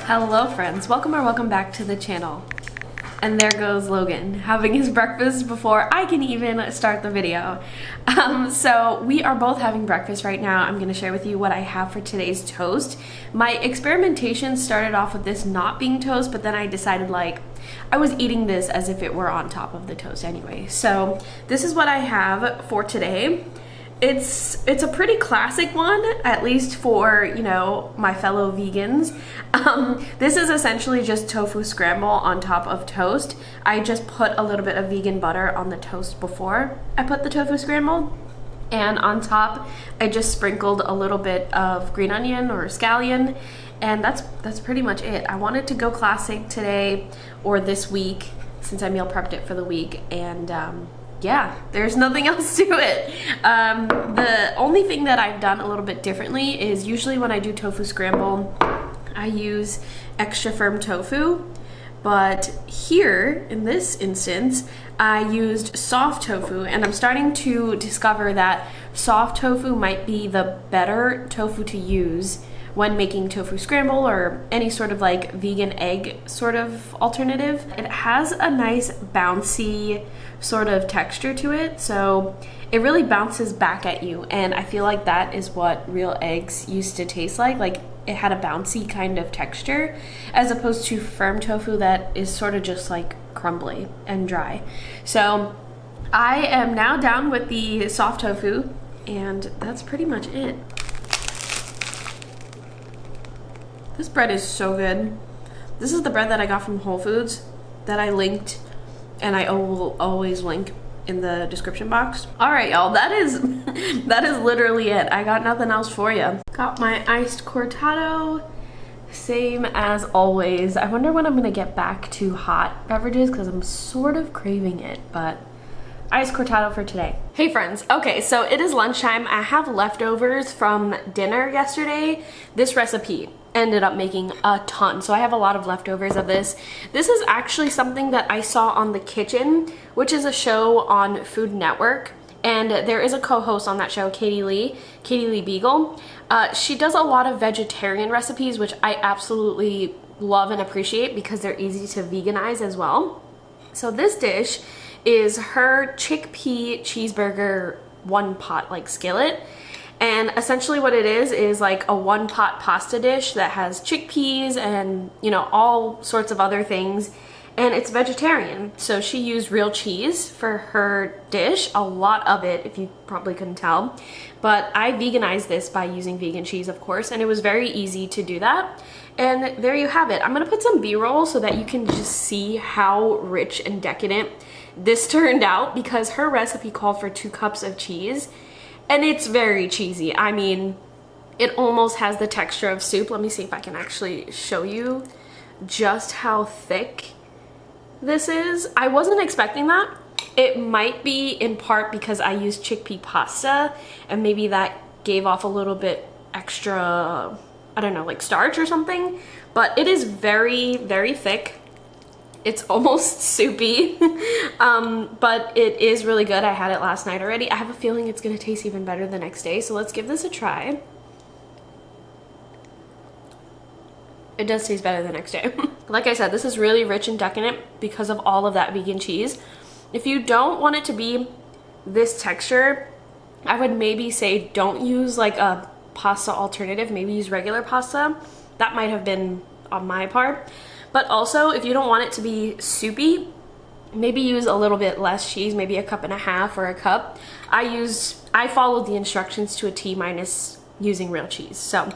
Hello friends, welcome back to the channel. And there goes Logan having his breakfast before I can even start the video. So we are both having breakfast right now. I'm gonna share with you what I have for today's toast. My experimentation started off with this not being toast, but then I decided like I was eating this as if it were on top of the toast anyway. So this is what I have for today. It's a pretty classic one, at least for, you know, my fellow vegans. This is essentially just tofu scramble on top of toast. I just put a little bit of vegan butter on the toast before I put the tofu scramble. And on top, I just sprinkled a little bit of green onion or scallion. And that's pretty much it. I wanted to go classic today or this week since I meal prepped it for the week. And yeah, there's nothing else to it. The only thing that I've done a little bit differently is usually when I do tofu scramble, I use extra firm tofu. But here, in this instance, I used soft tofu, and I'm starting to discover that soft tofu might be the better tofu to use when making tofu scramble or any sort of like vegan egg sort of alternative. It has a nice bouncy sort of texture to it, so it really bounces back at you, and I feel like that is what real eggs used to taste like it had a bouncy kind of texture as opposed to firm tofu that is sort of just like crumbly and dry. So I am now down with the soft tofu, and that's pretty much it. This bread is so good. This is the bread that I got from Whole Foods that I linked, and I will always link in the description box. All right, y'all, that is literally it. I got nothing else for you. Got my iced cortado, same as always. I wonder when I'm gonna get back to hot beverages because I'm sort of craving it, but iced cortado for today. Hey friends, okay, so it is lunchtime. I have leftovers from dinner yesterday. This recipe ended up making a ton, so I have a lot of leftovers of this. This is actually something that I saw on The Kitchen, which is a show on Food Network, and there is a co-host on that show, Katie Lee Beagle. She does a lot of vegetarian recipes, which I absolutely love and appreciate because they're easy to veganize as well. So this dish is her chickpea cheeseburger one pot like skillet. And essentially what it is like a one pot pasta dish that has chickpeas and, you know, all sorts of other things. And it's vegetarian. So she used real cheese for her dish, a lot of it, if you probably couldn't tell. But I veganized this by using vegan cheese, of course, and it was very easy to do that. And there you have it. I'm gonna put some B-roll so that you can just see how rich and decadent this turned out, because her recipe called for 2 cups of cheese. And it's very cheesy. I mean, it almost has the texture of soup. Let me see if I can actually show you just how thick this is. I wasn't expecting that. It might be in part because I used chickpea pasta, and maybe that gave off a little bit extra, I don't know, like starch or something. But it is very, very thick. It's almost soupy, but it is really good. I had it last night already. I have a feeling it's gonna taste even better the next day, so let's give this a try. It does taste better the next day. Like I said, this is really rich and decadent because of all of that vegan cheese. If you don't want it to be this texture, I would maybe say don't use like a pasta alternative, maybe use regular pasta. That might have been on my part. But also, if you don't want it to be soupy, maybe use a little bit less cheese, maybe 1.5 cups or a cup. I followed the instructions to a T minus using real cheese. So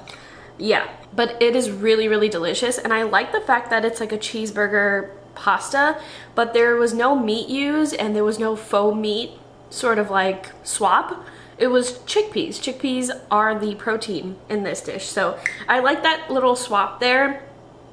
yeah, but it is really, really delicious. And I like the fact that it's like a cheeseburger pasta, but there was no meat used and there was no faux meat sort of like swap. It was chickpeas. Chickpeas are the protein in this dish. So I like that little swap there,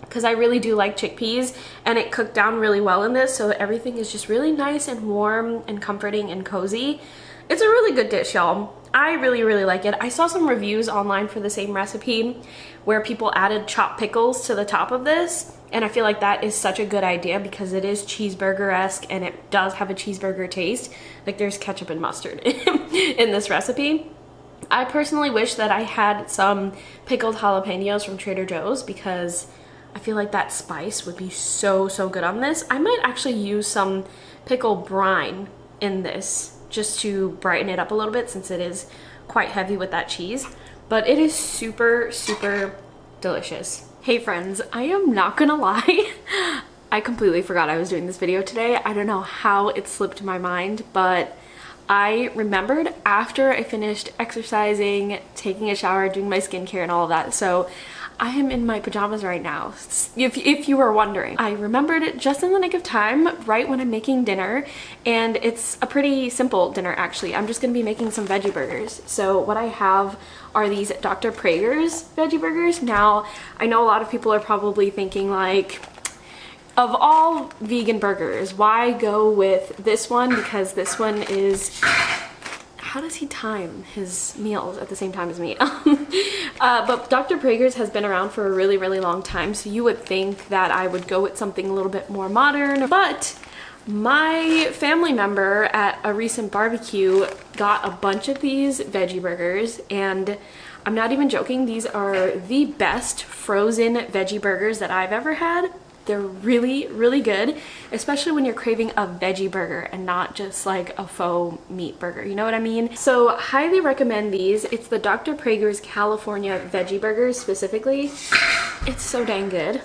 because I really do like chickpeas, and it cooked down really well in this, so everything is just really nice and warm and comforting and cozy. It's a really good dish, y'all. I really, really like it. I saw some reviews online for the same recipe where people added chopped pickles to the top of this, and I feel like that is such a good idea because it is cheeseburger-esque and it does have a cheeseburger taste. Like there's ketchup and mustard in this recipe. I personally wish that I had some pickled jalapenos from Trader Joe's because I feel like that spice would be so, so good on this. I might actually use some pickle brine in this just to brighten it up a little bit since it is quite heavy with that cheese. But it is super, super delicious. Hey friends, I am not gonna lie. I completely forgot I was doing this video today. I don't know how it slipped my mind, but I remembered after I finished exercising, taking a shower, doing my skincare and all of that. So I am in my pajamas right now, if you were wondering. I remembered it just in the nick of time, right when I'm making dinner, and it's a pretty simple dinner actually. I'm just gonna be making some veggie burgers. So what I have are these Dr. Praegers veggie burgers. Now, I know a lot of people are probably thinking like, of all vegan burgers, why go with this one? Because this one is, how does he time his meals at the same time as me? But Dr. Praegers has been around for a really, really long time, so you would think that I would go with something a little bit more modern, but my family member at a recent barbecue got a bunch of these veggie burgers, and I'm not even joking, these are the best frozen veggie burgers that I've ever had. They're really, really good, especially when you're craving a veggie burger and not just like a faux meat burger, you know what I mean? So highly recommend these. It's the Dr. Praegers California veggie burgers specifically. It's so dang good.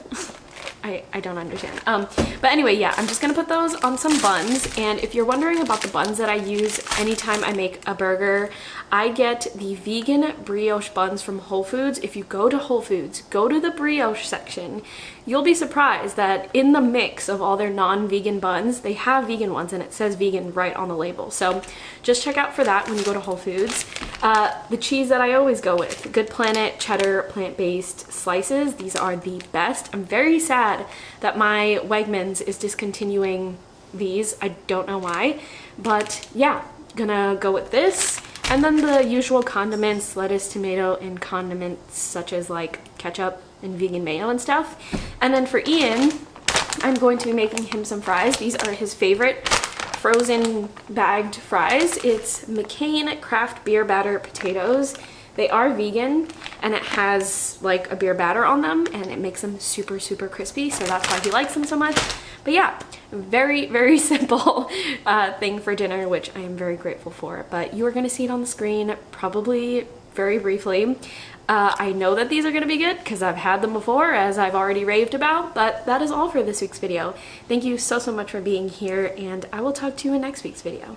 I don't understand. But anyway, yeah, I'm just gonna put those on some buns. And if you're wondering about the buns that I use anytime I make a burger, I get the vegan brioche buns from Whole Foods. If you go to Whole Foods, go to the brioche section, you'll be surprised that in the mix of all their non-vegan buns, they have vegan ones and it says vegan right on the label. So just check out for that when you go to Whole Foods. The cheese that I always go with, Good Planet cheddar plant-based slices. These are the best. I'm very sad that my Wegmans is discontinuing these. I don't know why, but yeah, gonna go with this. And then the usual condiments, lettuce, tomato, and condiments such as like ketchup and vegan mayo and stuff. And then for Ian, I'm going to be making him some fries. These are his favorite frozen bagged fries. It's McCain craft beer batter potatoes. They are vegan and it has like a beer batter on them and it makes them super, super crispy. So that's why he likes them so much. But yeah, very, very simple thing for dinner, which I am very grateful for. But you are going to see it on the screen probably very briefly. I know that these are going to be good because I've had them before, as I've already raved about. But that is all for this week's video. Thank you so, so much for being here, and I will talk to you in next week's video.